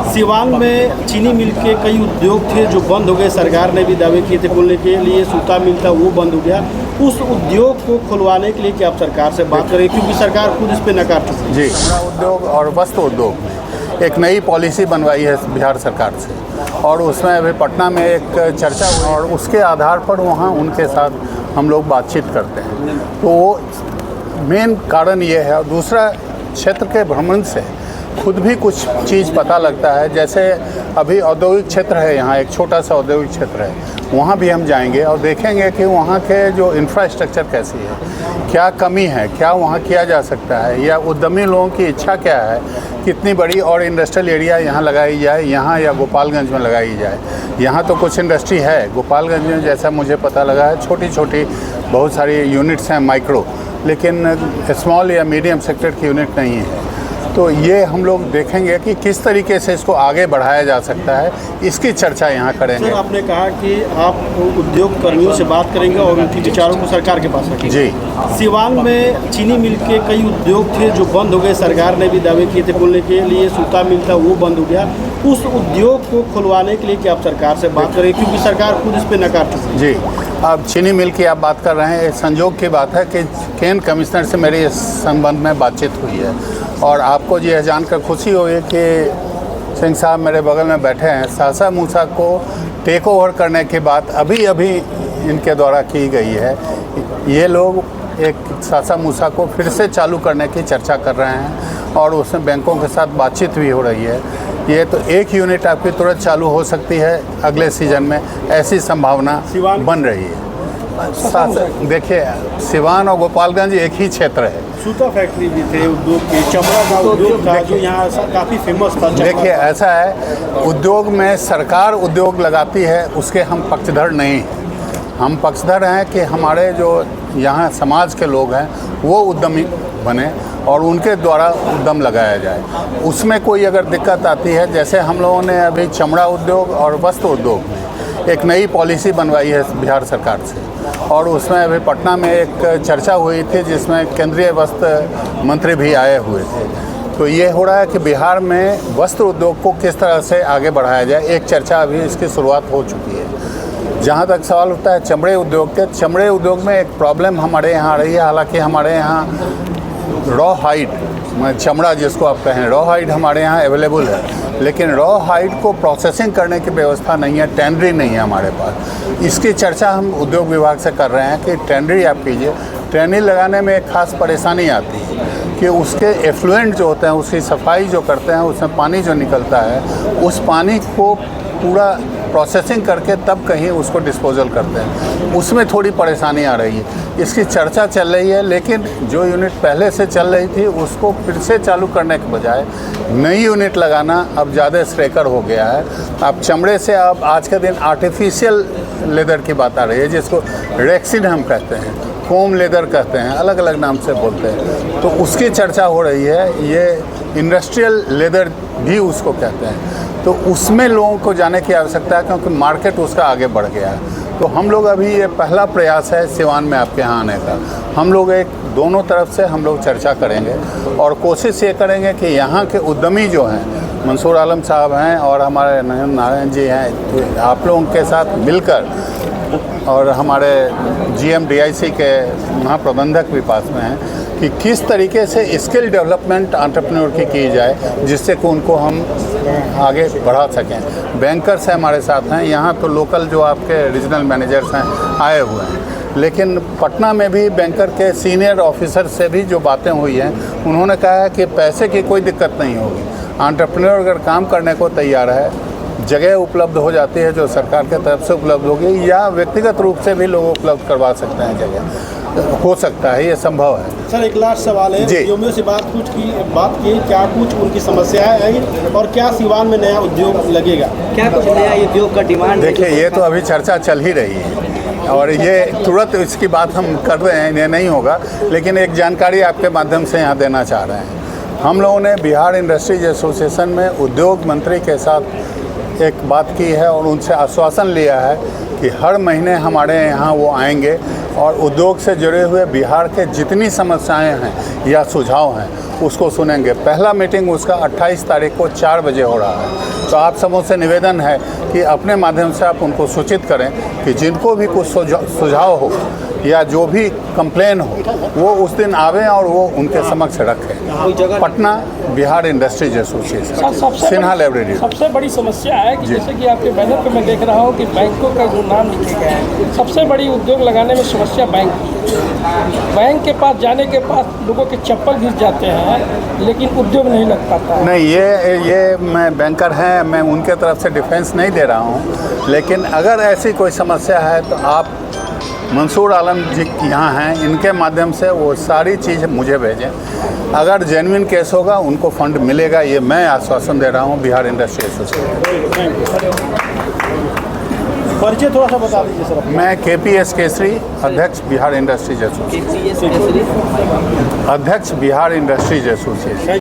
सिवान में चीनी मिल के कई उद्योग थे जो बंद हो गए। सरकार ने भी दावे किए थे खोलने के लिए, सूता मिल था वो बंद हो गया। उस उद्योग को खुलवाने के लिए क्या आप सरकार से बात करें, क्योंकि सरकार खुद इस पर नकार चुकी है। जी, उद्योग और वस्त्र उद्योग में एक नई पॉलिसी बनवाई है बिहार सरकार से, और उसमें अभी पटना में एक चर्चा हुई और उसके आधार पर वहाँ उनके साथ हम लोग बातचीत करते हैं। तो वो मेन कारण ये है। और दूसरा, क्षेत्र के भ्रमण से खुद भी कुछ चीज़ पता लगता है। जैसे अभी औद्योगिक क्षेत्र है, यहाँ एक छोटा सा औद्योगिक क्षेत्र है, वहाँ भी हम जाएंगे और देखेंगे कि वहाँ के जो इंफ्रास्ट्रक्चर कैसी है, क्या कमी है, क्या वहाँ किया जा सकता है, या उद्यमी लोगों की इच्छा क्या है, कितनी बड़ी और इंडस्ट्रियल एरिया यहाँ लगाई जाए, यहाँ या गोपालगंज में लगाई जाए। यहाँ तो कुछ इंडस्ट्री है, गोपालगंज में जैसा मुझे पता लगा है छोटी छोटी बहुत सारी यूनिट्स हैं माइक्रो, लेकिन स्मॉल या मीडियम सेक्टर की यूनिट नहीं है। तो ये हम लोग देखेंगे कि किस तरीके से इसको आगे बढ़ाया जा सकता है, इसकी चर्चा यहाँ करेंगे। सर, आपने कहा कि आप उद्योग कर्मियों से बात करेंगे और उनके विचारों को सरकार के पास रखेंगे। जी, सिवान में चीनी मिल के कई उद्योग थे जो बंद हो गए। सरकार ने भी दावे किए थे खोलने के लिए, सूता मिल था वो बंद हो गया। उस उद्योग को खुलवाने के लिए क्या आप सरकार से बात करें, क्योंकि सरकार खुद इस पर नकार चुकी है। जी, अब चीनी मिल की आप बात कर रहे हैं। संजोग की बात है कि केन कमिश्नर से मेरी इस संबंध में बातचीत हुई है, और आपको यह जानकर खुशी होगी कि सिंह साहब मेरे बगल में बैठे हैं। सासा मूसा को टेक ओवर करने की बात अभी अभी इनके द्वारा की गई है। ये लोग एक सासा मूसा को फिर से चालू करने की चर्चा कर रहे हैं, और उसमें बैंकों के साथ बातचीत भी हो रही है। ये तो एक यूनिट आपकी तुरंत चालू हो सकती है अगले सीजन में, ऐसी संभावना बन रही है। देखिए, सिवान और गोपालगंज एक ही क्षेत्र है। सूता फैक्ट्री भी थे, उद्योग के चमड़ा का उद्योग था जो यहाँ काफ़ी फेमस था। देखिए, ऐसा है, उद्योग में सरकार उद्योग लगाती है, उसके हम पक्षधर नहीं हैं। हम पक्षधर हैं कि हमारे जो यहाँ समाज के लोग हैं वो उद्यमी बने और उनके द्वारा उद्यम लगाया जाए। उसमें कोई अगर दिक्कत आती है, जैसे हम लोगों ने अभी चमड़ा उद्योग और वस्त्र उद्योग में एक नई पॉलिसी बनवाई है बिहार सरकार से, और उसमें अभी पटना में एक चर्चा हुई थी जिसमें केंद्रीय वस्त्र मंत्री भी आए हुए थे। तो ये हो रहा है कि बिहार में वस्त्र उद्योग को किस तरह से आगे बढ़ाया जाए, एक चर्चा अभी इसकी शुरुआत हो चुकी है। जहाँ तक सवाल होता है चमड़े उद्योग के, चमड़े उद्योग में एक प्रॉब्लम हमारे यहाँ आ रही है। हालांकि हमारे यहाँ रॉ हाइड, चमड़ा जिसको आप कहें, रॉ हाइड हमारे यहाँ अवेलेबल है, लेकिन रॉ हाइड को प्रोसेसिंग करने की व्यवस्था नहीं है, टेंडरी नहीं है हमारे पास। इसकी चर्चा हम उद्योग विभाग से कर रहे हैं कि टेंडरी आप कीजिए। टेंडरी लगाने में एक खास परेशानी आती है कि उसके एफ्लुएंट जो होते हैं, उसकी सफाई जो करते हैं, उसमें पानी जो निकलता है, उस पानी को पूरा प्रोसेसिंग करके तब कहीं उसको डिस्पोजल करते हैं, उसमें थोड़ी परेशानी आ रही है। इसकी चर्चा चल रही है, लेकिन जो यूनिट पहले से चल रही थी उसको फिर से चालू करने के बजाय नई यूनिट लगाना अब ज़्यादा श्रेयकर हो गया है। अब चमड़े से अब आज के दिन आर्टिफिशियल लेदर की बात आ रही है, जिसको रेक्सिन हम कहते हैं, फोम लेदर कहते हैं, अलग अलग नाम से बोलते हैं। तो उसकी चर्चा हो रही है। ये इंडस्ट्रियल लेदर भी उसको कहते हैं। तो उसमें लोगों को जाने की आवश्यकता है, क्योंकि मार्केट उसका आगे बढ़ गया है। तो हम लोग अभी ये पहला प्रयास है सिवान में आपके यहाँ आने का। हम लोग एक दोनों तरफ से हम लोग चर्चा करेंगे और कोशिश ये करेंगे कि यहाँ के उद्यमी जो हैं, मंसूर आलम साहब हैं और हमारे नारायण जी हैं, तो आप लोगों के साथ मिलकर, और हमारे GMDIC के महाप्रबंधक भी पास में हैं, कि किस तरीके से स्किल डेवलपमेंट एंटरप्रेन्योर की जाए, जिससे कि उनको हम आगे बढ़ा सकें। बैंकर्स हैं हमारे साथ हैं, यहाँ तो लोकल जो आपके रीजनल मैनेजर्स हैं आए हुए हैं, लेकिन पटना में भी बैंकर के सीनियर ऑफिसर से भी जो बातें हुई हैं, उन्होंने कहा है कि पैसे की कोई दिक्कत नहीं होगी। एंटरप्रेन्योर अगर काम करने को तैयार है, जगह उपलब्ध हो जाती है जो सरकार के तरफ से उपलब्ध होगी, या व्यक्तिगत रूप से भी लोग उपलब्ध करवा सकते हैं, जगह हो सकता है, ये संभव है। सर, एक लास्ट सवाल है, उद्योगियों से बात की क्या कुछ उनकी समस्याएं आई और क्या सिवान में नया उद्योग लगेगा, क्या कुछ नया उद्योग का डिमांड? देखिए, ये तो अभी चर्चा चल ही रही है और ये तुरंत इसकी बात हम कर रहे हैं, ये नहीं होगा, लेकिन एक जानकारी आपके माध्यम से यहाँ देना चाह रहे हैं। हम लोगों ने बिहार इंडस्ट्रीज एसोसिएशन में उद्योग मंत्री के साथ एक बात की है और उनसे आश्वासन लिया है कि हर महीने हमारे यहाँ वो आएंगे और उद्योग से जुड़े हुए बिहार के जितनी समस्याएं हैं या सुझाव हैं उसको सुनेंगे। पहला मीटिंग उसका 28 तारीख को 4 बजे हो रहा है। तो आप सबों से निवेदन है कि अपने माध्यम से आप उनको सूचित करें कि जिनको भी कुछ सुझाव हो या जो भी कंप्लेन हो वो उस दिन आवें और वो उनके समक्ष रखें। Patna Bihar industries association, Sinha library. सबसे बड़ी समस्या है कि जैसे कि आपके बैनर पे मैं देख रहा हूँ कि बैंकों का जो नाम लिखे गए हैं, सबसे बड़ी उद्योग लगाने में समस्या बैंक की है। बैंक के पास जाने के पास लोगों के चप्पल घिस जाते हैं, लेकिन उद्योग नहीं लग पाता। नहीं, ये मैं बैंकर हैं, मैं उनके तरफ से डिफेंस नहीं दे रहा हूँ, लेकिन अगर ऐसी कोई समस्या है तो आप मंसूर आलम जी यहाँ हैं, इनके माध्यम से वो सारी चीज़ मुझे भेजें। अगर जेन्युइन केस होगा उनको फंड मिलेगा, ये मैं आश्वासन दे रहा हूँ बिहार इंडस्ट्री एसोसिएशन। परिचय थोड़ा सा बता दीजिए सर। मैं KPS केसरी, अध्यक्ष बिहार इंडस्ट्रीज एसोसिएशन। अध्यक्ष बिहार इंडस्ट्रीज एसोसिएशन।